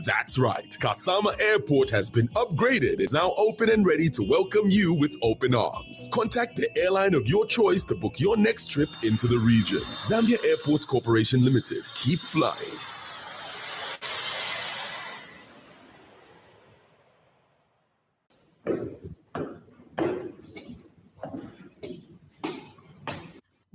That's right. Kasama Airport has been upgraded. It's now open and ready to welcome you with open arms. Contact the airline of your choice to book your next trip into the region. Zambia Airports Corporation Limited. Keep flying.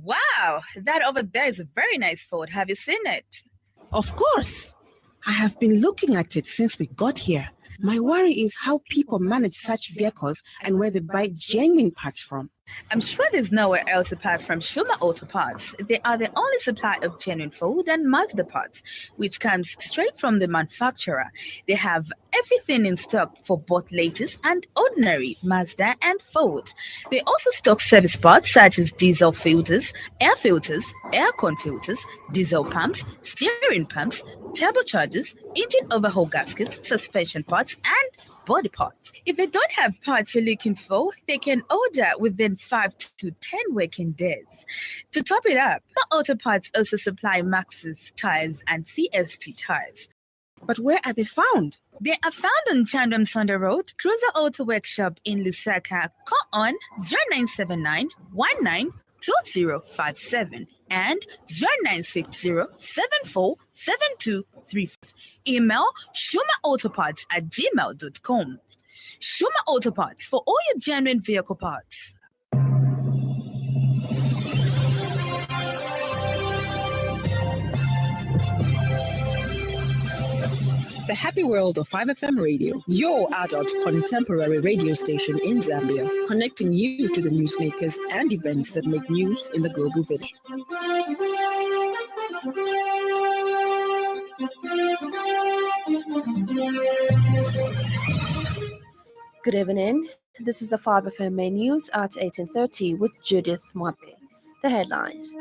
Wow, that over there is a very nice Ford. Have you seen it? Of course. I have been looking at it since we got here. My worry is how people manage such vehicles and where they buy genuine parts from. I'm sure there's nowhere else apart from Shuma Auto Parts. They are the only supplier of genuine Ford and Mazda parts, which comes straight from the manufacturer. They have everything in stock for both latest and ordinary Mazda and Ford. They also stock service parts such as diesel filters, aircon filters, diesel pumps, steering pumps, turbochargers, engine overhaul gaskets, suspension parts, and body parts. If they don't have parts you're looking for, they can order within 5 to 10 working days. To top it up, Auto Parts also supply Maxxis tires and CST tires. But where are they found? They are found on Chandram Sonda Road, Cruiser Auto Workshop in Lusaka. Call on 0979 192057 and 0960747234. Email shumaautoparts@gmail.com. Shuma Auto Parts for all your genuine vehicle parts. The Happy World of 5FM Radio, your adult contemporary radio station in Zambia, connecting you to the newsmakers and events that make news in the global village. Good evening. This is the 5FM main news at 18:30 with Judith Mwape. The headlines.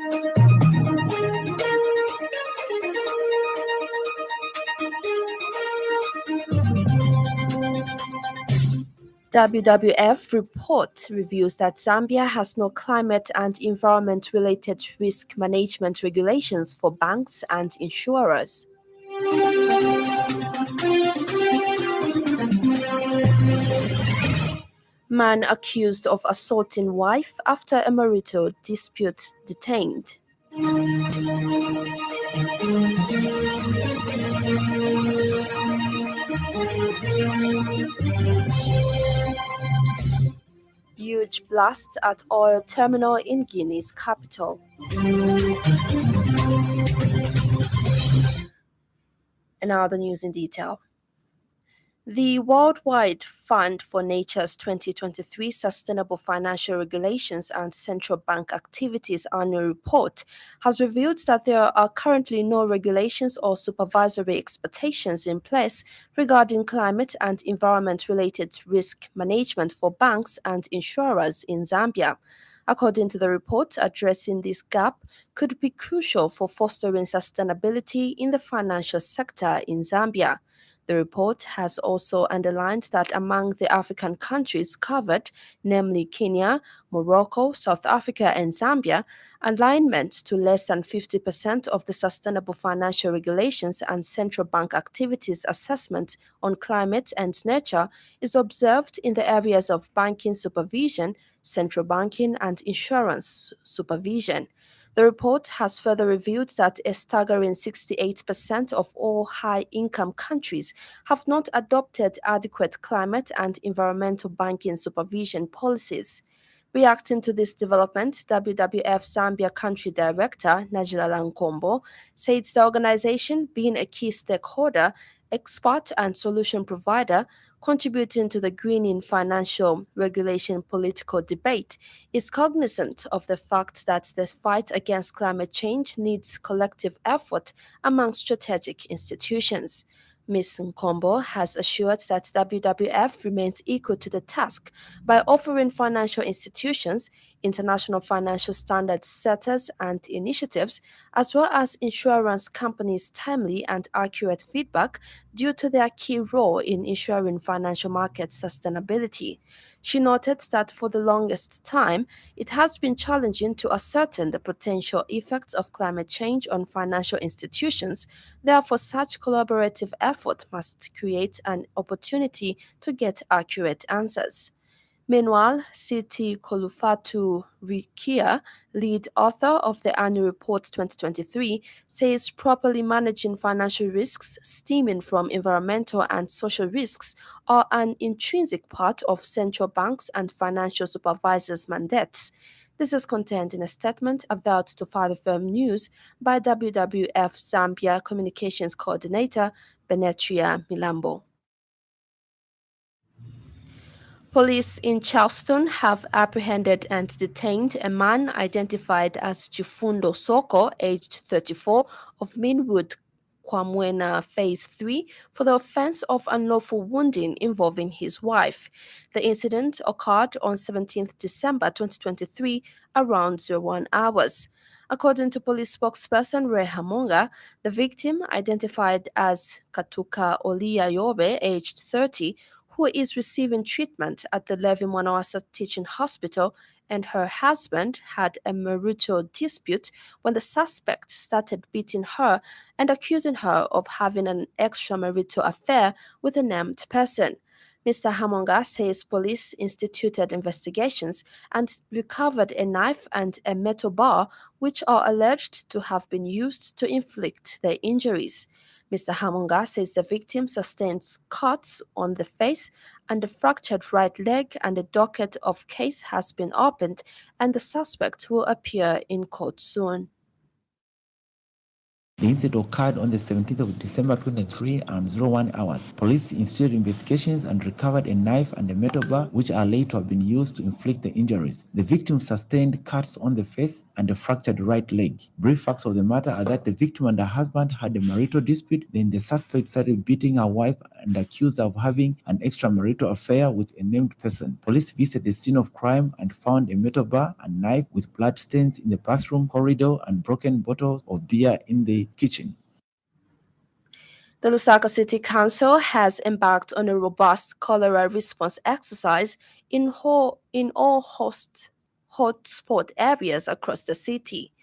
WWF report reveals that Zambia has no climate and environment-related risk management regulations for banks and insurers. Man accused of assaulting wife after a marital dispute detained. Huge blast at oil terminal in Guinea's capital. And now the news in detail. The Worldwide Fund for Nature's 2023 Sustainable Financial Regulations and Central Bank Activities annual report has revealed that there are currently no regulations or supervisory expectations in place regarding climate and environment-related risk management for banks and insurers in Zambia. According to the report, addressing this gap could be crucial for fostering sustainability in the financial sector in Zambia. The report has also underlined that among the African countries covered, namely Kenya, Morocco, South Africa, and Zambia, alignment to less than 50% of the Sustainable Financial Regulations and Central Bank Activities assessment on climate and nature is observed in the areas of banking supervision, central banking, and insurance supervision. The report has further revealed that a staggering 68% of all high-income countries have not adopted adequate climate and environmental banking supervision policies. Reacting to this development, WWF Zambia Country Director Najila Lankombo said the organization, being a key stakeholder, expert and solution provider contributing to the greening financial regulation political debate, is cognizant of the fact that the fight against climate change needs collective effort among strategic institutions. Ms. Nkombo has assured that WWF remains equal to the task by offering financial institutions, international financial standards setters and initiatives, as well as insurance companies' timely and accurate feedback due to their key role in ensuring financial market sustainability. She noted that for the longest time, it has been challenging to ascertain the potential effects of climate change on financial institutions. Therefore, such collaborative effort must create an opportunity to get accurate answers. Meanwhile, Siti Kolufatu Rikia, lead author of the Annual Report 2023, says properly managing financial risks stemming from environmental and social risks are an intrinsic part of central banks and financial supervisors' mandates. This is contained in a statement avowed to 5FM News by WWF Zambia Communications Coordinator Benetria Milambo. Police in Charleston have apprehended and detained a man identified as Jifundo Soko, aged 34, of Minwood, Kwamwena Phase 3, for the offense of unlawful wounding involving his wife. The incident occurred on 17th December 2023 around 01 hours. According to police spokesperson Ray Hamonga, the victim, identified as Katuka Olia Yobe, aged 30, who is receiving treatment at the Levi Mwanawasa Teaching Hospital, and her husband had a marital dispute when the suspect started beating her and accusing her of having an extramarital affair with a named person. Mr. Hamonga says police instituted investigations and recovered a knife and a metal bar, which are alleged to have been used to inflict the injuries. Mr. Hamonga says the victim sustained cuts on the face and a fractured right leg, and a docket of case has been opened, and the suspect will appear in court soon. The incident occurred on the 17th of December 2023 and 01 hours. Police instituted investigations and recovered a knife and a metal bar, which are later to have been used to inflict the injuries. The victim sustained cuts on the face and a fractured right leg. Brief facts of the matter are that the victim and her husband had a marital dispute. Then the suspect started beating her wife and accused her of having an extramarital affair with a named person. Police visited the scene of crime and found a metal bar and knife with blood stains in the bathroom corridor and broken bottles of beer in the kitchen. The Lusaka City Council has embarked on a robust cholera response exercise in all hotspot areas across the city.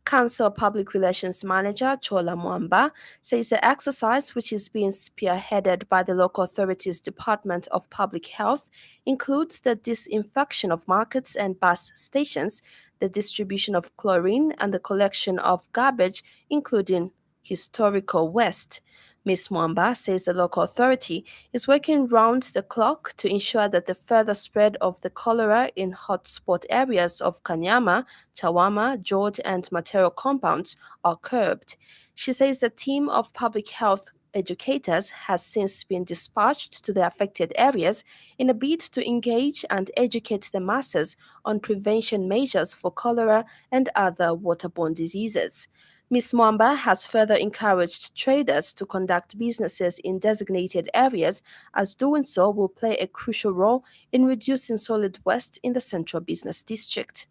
Council Public Relations Manager Chola Mwamba says the exercise, which is being spearheaded by the local authorities' Department of Public Health, includes the disinfection of markets and bus stations, the distribution of chlorine, and the collection of garbage, including historical waste. Ms. Mwamba says the local authority is working round the clock to ensure that the further spread of the cholera in hotspot areas of Kanyama, Chawama, George, and Matero compounds are curbed. She says the team of public health educators has since been dispatched to the affected areas in a bid to engage and educate the masses on prevention measures for cholera and other waterborne diseases. Ms. Mwamba has further encouraged traders to conduct businesses in designated areas, as doing so will play a crucial role in reducing solid waste in the central business district.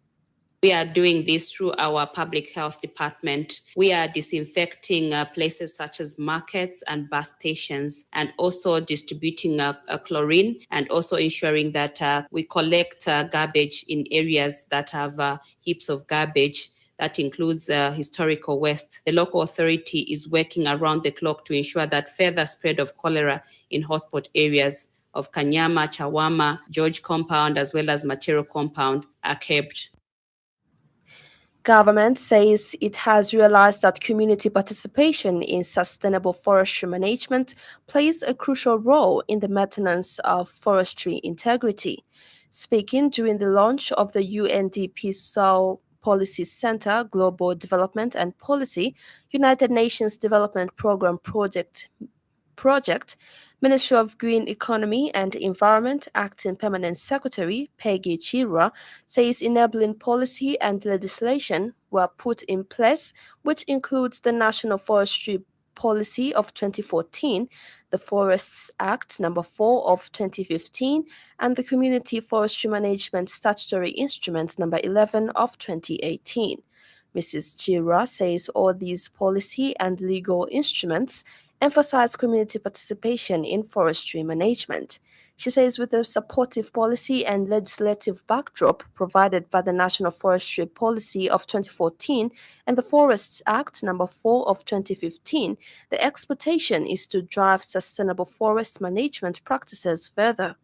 We are doing this through our public health department. We are disinfecting places such as markets and bus stations, and also distributing chlorine, and also ensuring that we collect garbage in areas that have heaps of garbage. That includes historical waste. The local authority is working around the clock to ensure that further spread of cholera in hotspot areas of Kanyama, Chawama, George compound, as well as Matero compound are curbed. Government says it has realized that community participation in sustainable forestry management plays a crucial role in the maintenance of forestry integrity. Speaking during the launch of the UNDP Soil Policy Center Global Development and Policy United Nations Development Program Project, Ministry of Green Economy and Environment Acting Permanent Secretary Peggy Chirwa says enabling policy and legislation were put in place, which includes the National Forestry Policy of 2014, the Forests Act number 4 of 2015, and the Community Forestry Management Statutory Instrument number 11 of 2018. Mrs. Chira says all these policy and legal instruments emphasize community participation in forestry management. She says with the supportive policy and legislative backdrop provided by the National Forestry Policy of 2014 and the Forests Act number 4 of 2015, the expectation is to drive sustainable forest management practices further.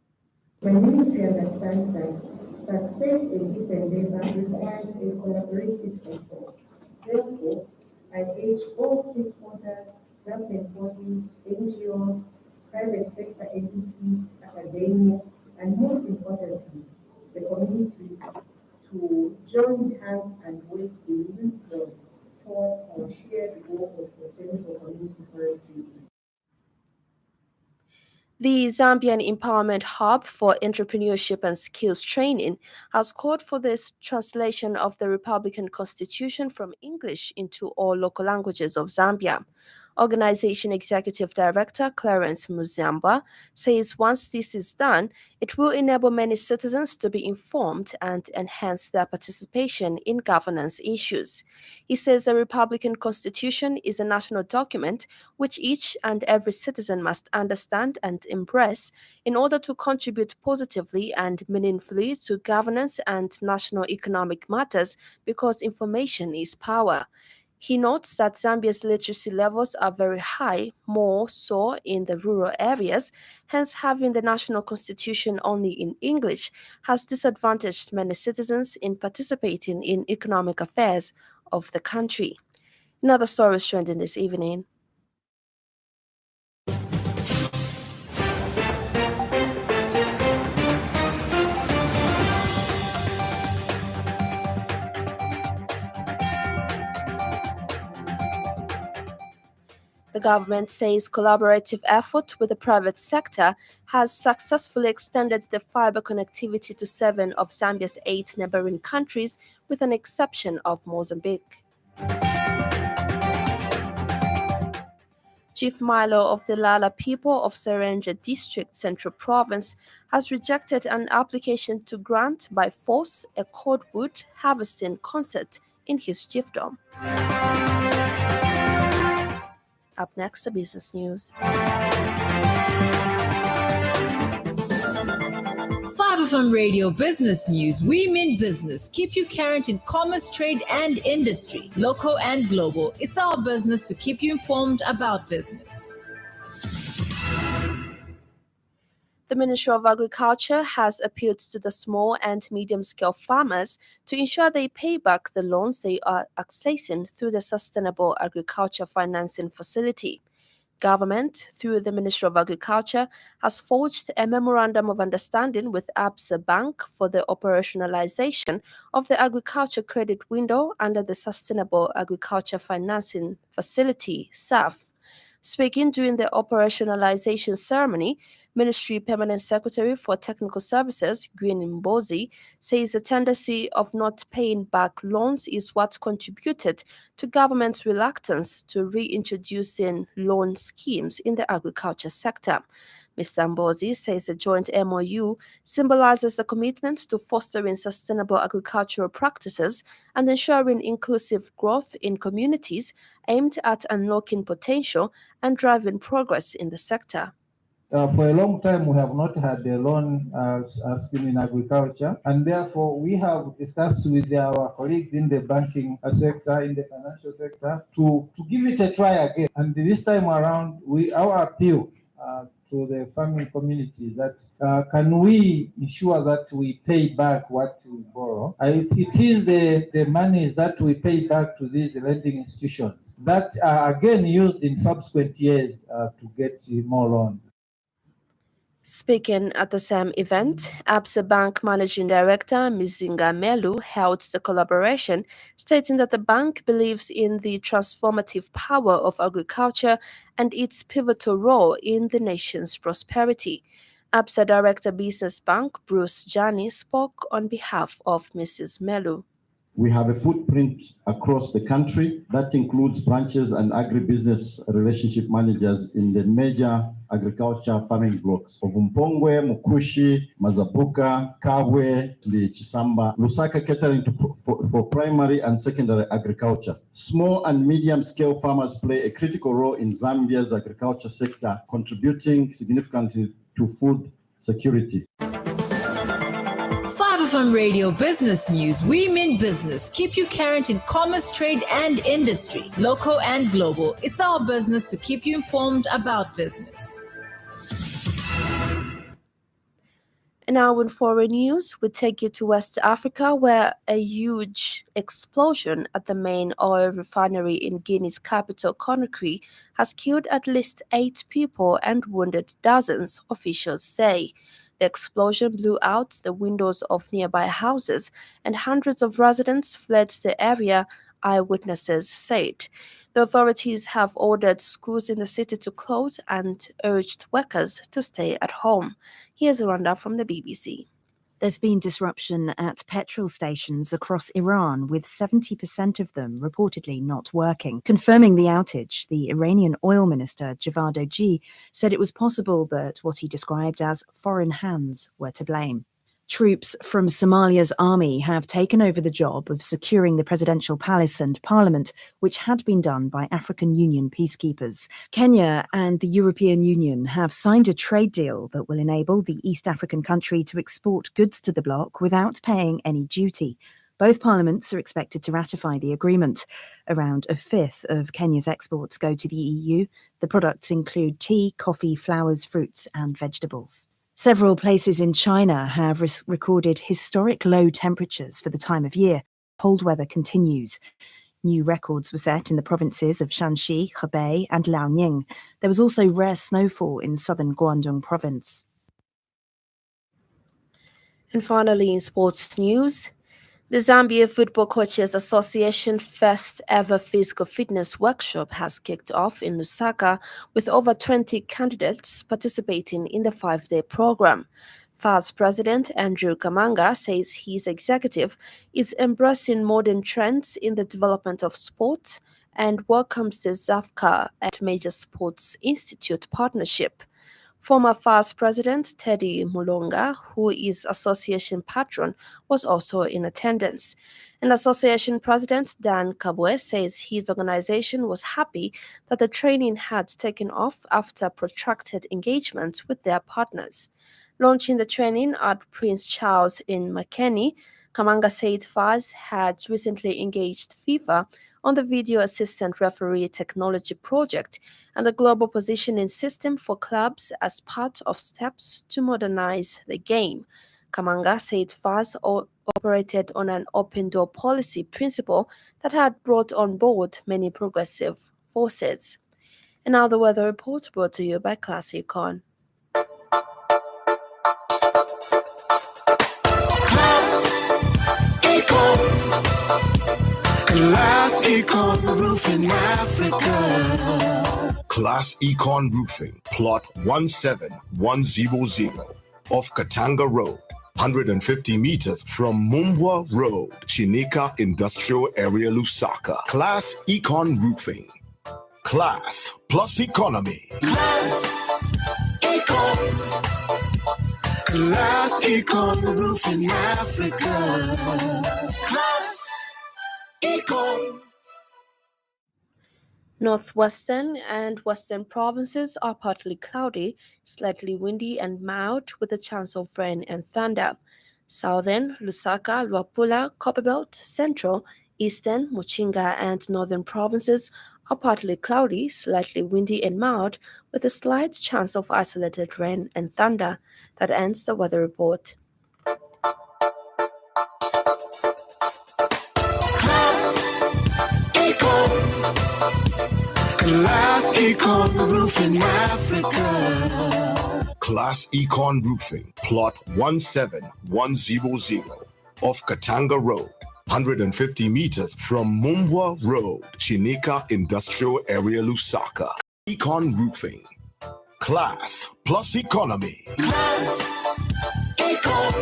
My ministry understands that success in this endeavor requires a collaborative effort. Therefore, I urge all stakeholders, government bodies, NGOs, private sector entities, academia, and most importantly, the community to join hands and work in unison for our shared goal of sustainable community forestry. The Zambian Empowerment Hub for Entrepreneurship and Skills Training has called for this translation of the Republican Constitution from English into all local languages of Zambia. Organization Executive Director Clarence Muzamba says once this is done, it will enable many citizens to be informed and enhance their participation in governance issues. He says the Republican Constitution is a national document which each and every citizen must understand and embrace in order to contribute positively and meaningfully to governance and national economic matters because information is power. He notes that Zambia's literacy levels are very high, more so in the rural areas, hence having the national constitution only in English has disadvantaged many citizens in participating in economic affairs of the country. Another story is trending this evening. The government says collaborative effort with the private sector has successfully extended the fiber connectivity to 7 of Zambia's 8 neighboring countries, with an exception of Mozambique. Chief Milo of the Lala people of Serenja District, Central Province, has rejected an application to grant by force a cordwood harvesting concert in his chiefdom. Up next, the business news. 5FM Radio Business News. We mean business. Keep you current in commerce, trade, and industry, local and global. It's our business to keep you informed about business. The Ministry of Agriculture has appealed to the small and medium-scale farmers to ensure they pay back the loans they are accessing through the Sustainable Agriculture Financing Facility. Government, through the Ministry of Agriculture, has forged a memorandum of understanding with Absa Bank for the operationalization of the agriculture credit window under the Sustainable Agriculture Financing Facility, SAF. Speaking during the operationalization ceremony, Ministry Permanent Secretary for Technical Services, Gwyn Mbozi, says the tendency of not paying back loans is what contributed to government's reluctance to reintroducing loan schemes in the agriculture sector. Mr. Mbozi says the joint MOU symbolizes a commitment to fostering sustainable agricultural practices and ensuring inclusive growth in communities aimed at unlocking potential and driving progress in the sector. For a long time, we have not had a loan scheme in agriculture, and therefore we have discussed with our colleagues in the banking sector, in the financial sector, to give it a try again. And this time around, our appeal to the farming community that can we ensure that we pay back what we borrow? It is the monies that we pay back to these lending institutions that are again used in subsequent years to get more loans. Speaking at the same event, Absa Bank Managing Director Mizinga Melu held the collaboration, stating that the bank believes in the transformative power of agriculture and its pivotal role in the nation's prosperity. Absa Director Business Bank Bruce Jani spoke on behalf of Mrs. Melu. We have a footprint across the country that includes branches and agribusiness relationship managers in the major agriculture farming blocks of Mpongwe, Mukushi, Mazabuka, Kahwe, the Chisamba, Lusaka catering for primary and secondary agriculture. Small and medium-scale farmers play a critical role in Zambia's agriculture sector, contributing significantly to food security. 5FM Radio Business News. We mean business. Keep you current in commerce, trade, and industry, local and global. It's our business to keep you informed about business. And now in foreign news, we take you to West Africa, where a huge explosion at the main oil refinery in Guinea's capital, Conakry, has killed at least 8 people and wounded dozens, officials say. The explosion blew out the windows of nearby houses, and hundreds of residents fled the area, eyewitnesses said. The authorities have ordered schools in the city to close and urged workers to stay at home. Here's a rundown from the BBC. There's been disruption at petrol stations across Iran, with 70% of them reportedly not working. Confirming the outage, the Iranian oil minister Javad Oji said it was possible that what he described as foreign hands were to blame. Troops from Somalia's army have taken over the job of securing the presidential palace and parliament, which had been done by African Union peacekeepers. Kenya and the European Union have signed a trade deal that will enable the East African country to export goods to the bloc without paying any duty. Both parliaments are expected to ratify the agreement. Around a fifth of Kenya's exports go to the EU. The products include tea, coffee, flowers, fruits, and vegetables. Several places in China have recorded historic low temperatures for the time of year. Cold weather continues. New records were set in the provinces of Shanxi, Hebei, and Liaoning. There was also rare snowfall in southern Guangdong province. And finally, in sports news, the Zambia Football Coaches Association first ever physical fitness workshop has kicked off in Lusaka, with over 20 candidates participating in the 5-day program. FAS President Andrew Kamanga says his executive is embracing modern trends in the development of sport and welcomes the ZAFCA and Major Sports Institute partnership. Former FAS President Teddy Mulonga, who is association patron, was also in attendance. And Association President Dan Kabwe says his organization was happy that the training had taken off after protracted engagement with their partners. Launching the training at Prince Charles in Makeni, Kamanga said FAS had recently engaged FIFA on the Video Assistant Referee Technology Project and the Global Positioning System for clubs as part of steps to modernize the game. Kamanga said FAS operated on an open-door policy principle that had brought on board many progressive forces. And now the weather report brought to you by Class Econ. Class Econ Roofing Africa. Class Econ Roofing, plot 17100 off Katanga Road, 150 meters from Mumbwa Road, Chinika Industrial Area, Lusaka. Class Econ Roofing. Class plus economy. Class Econ. Class Econ Roofing Africa. Class Econ. Northwestern and western provinces are partly cloudy, slightly windy and mild, with a chance of rain and thunder. Southern, Lusaka, Luapula, Copperbelt, Central, Eastern, Muchinga, and northern provinces are partly cloudy, slightly windy and mild, with a slight chance of isolated rain and thunder. That ends the weather report. Class Econ Roofing Africa. Class Econ Roofing, plot 17100 off Katanga Road, 150 meters from Mumbwa Road, Chinika Industrial Area, Lusaka. Econ Roofing. Class plus economy. Class Econ.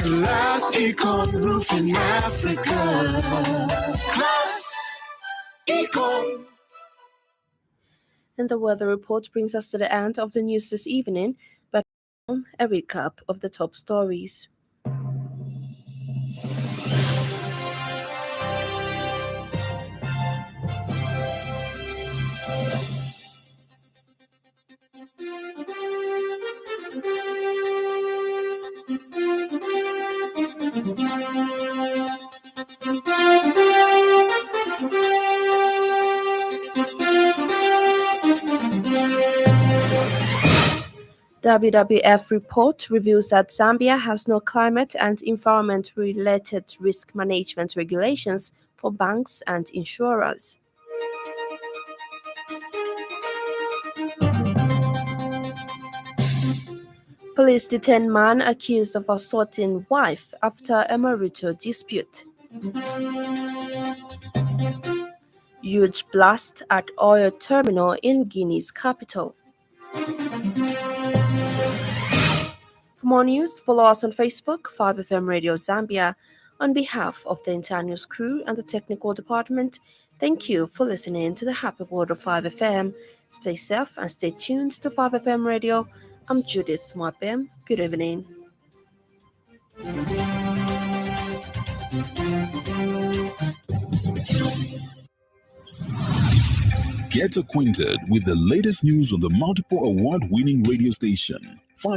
Class Econ Roofing Africa. Class Econ. And the weather report brings us to the end of the news this evening, but a recap of the top stories. WWF report reveals that Zambia has no climate and environment-related risk management regulations for banks and insurers. Police detain man accused of assaulting wife after a marital dispute. Huge blast at oil terminal in Guinea's capital. For more news, follow us on Facebook, 5FM Radio Zambia. On behalf of the entire news crew and the technical department, thank you for listening to the Happy World of 5FM. Stay safe and stay tuned to 5FM Radio. I'm Judith Mwapem. Good evening. Get acquainted with the latest news on the multiple award-winning radio station. 5